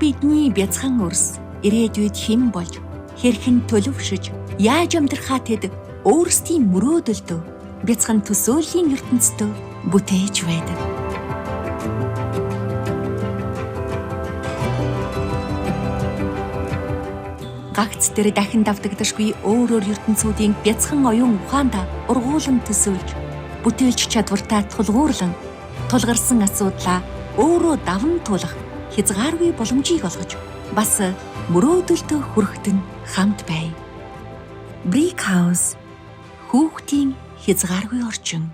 бидний бяцхан өрс ирээдүйд хэн болж хэрхэн төлөвшөж яаж амьдрахаа тэд өөрсдийн мөрөөдөлдөө бяцхан төсөөллийн ертөнцийн бүтээж байдаг. Гагц дээр дахин давтагдашгүй өөр ертөнцүүдийн бяцхан оюун ухаандаа ургуулan төсөөлж, бүтээлч чадвартай тулгуурлан тулгарсан асуудлаа өөрөө даван туулах хязгааргүй боломжийг олгож, бас мөрөөдөлтөө хүрэхэд нь хамт бай. Brick House хүүхдийн хязгааргүй орчин.